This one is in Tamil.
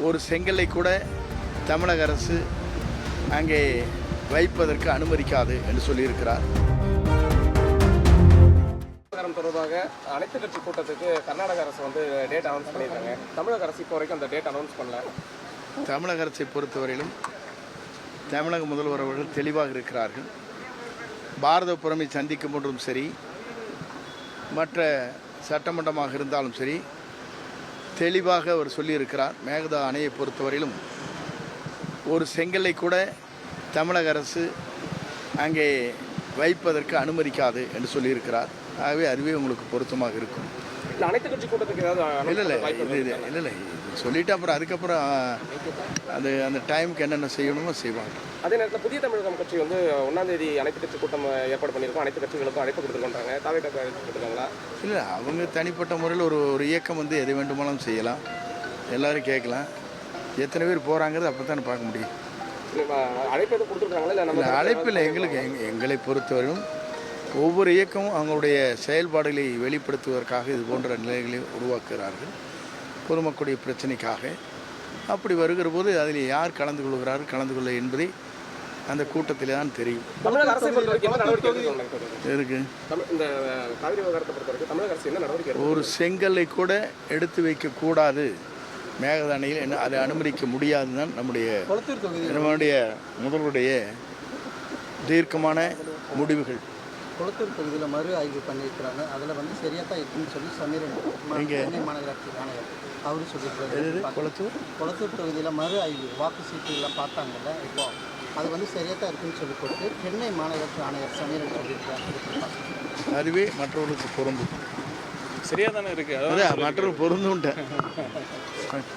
ஒரு செங்கலை கூட தமிழக அரசு அங்கே வைப்பதற்கு அனுமதிக்காது என்று சொல்லியிருக்கிறார். தொடர்பாக அனைத்து கட்சி கூட்டத்துக்கு கர்நாடக அரசு டேட் அனௌன்ஸ் பண்ணியிருக்காங்க. தமிழக அரசு இப்போ வரைக்கும் அந்த டேட் அனௌன்ஸ் பண்ணல. தமிழக அரசை பொறுத்தவரையிலும் தமிழக முதல்வர் அவர்கள் தெளிவாக இருக்கிறார்கள். பாரத புறமை சந்திக்கும் போன்றும் சரி, மற்ற சட்டமன்றமாக இருந்தாலும் சரி, தெளிவாக அவர் சொல்லியிருக்கிறார். மேகதா அணையை பொறுத்தவரையிலும் ஒரு செங்கலை கூட தமிழக அரசு அங்கே வைப்பதற்கு அனுமதிக்காது என்று சொல்லியிருக்கிறார். ஆகவே அதுவே உங்களுக்கு பொருத்தமாக இருக்கும். அனைத்து கட்சி கூட்டத்துக்கு இல்லை சொல்லிவிட்டு அப்புறம் அதுக்கப்புறம் அந்த டைமுக்கு என்னென்ன செய்யணுமோ செய்வாங்க. அதே நேரத்தில் புதிய தமிழகம் கட்சி 1ஆம் தேதி அனைத்து கட்சி கூட்டம் ஏற்பாடு பண்ணியிருக்கோம். அனைத்து கட்சிகளுக்கும் அழைப்பு கொடுத்துருக்காங்க. தாவேக்காக்கு அழைப்பு கொடுத்துருக்காங்களா? இல்லை, அவங்க தனிப்பட்ட முறையில் ஒரு இயக்கம் எதை வேண்டுமானாலும் செய்யலாம், எல்லோரும் கேட்கலாம். எத்தனை பேர் போகிறாங்கிறது அப்போ தானே பார்க்க முடியும். அழைப்பு எதுவும் கொடுத்துருக்காங்களா? இல்லை, அழைப்பில் எங்களை பொறுத்தவரையும் ஒவ்வொரு இயக்கமும் அவங்களுடைய செயல்பாடுகளை வெளிப்படுத்துவதற்காக இது போன்ற நிலைகளை உருவாக்குகிறார்கள். பொதுமக்களுடைய பிரச்சனைக்காக அப்படி வருகிற போது அதில் யார் கலந்து கொள்கிறார்கள், கலந்து கொள்ள என்பதை அந்த கூட்டத்தில் தான் தெரியும். தமிழக அரசை இருக்கு இந்த காவிரி விவகாரத்தை பொறுத்தவரைக்கும் தமிழக அரசு என்ன நடவடிக்கை? ஒரு செங்கலை கூட எடுத்து வைக்கக்கூடாது மேகதா அணையில், அதை அனுமதிக்க முடியாது தான் நம்முடைய முதல்வருடைய தீர்க்கமான முடிவுகள். குளத்தூர் தொகுதியில் மறு ஆய்வு பண்ணியிருக்கிறாங்க. அதில் சரியாக தான் இருக்குன்னு சொல்லி சமீரன் சென்னை மாநகராட்சி ஆணையர் அவரு சொல்லியிருக்காரு. குளத்தூர் தொகுதியில் மறு ஆய்வு வாக்கு சீட்டுலாம் பார்த்தாங்கல்ல, இப்போ அது சரியாக தான் இருக்குன்னு சொல்லி கொடுத்து சென்னை மாநகராட்சி ஆணையர் சமீரன் சொல்லியிருக்காரு. அதுவே மற்றவர்களுக்கு பொருந்தும். சரியாக தானே இருக்குது. மற்றவர்கள் பொருந்தும்.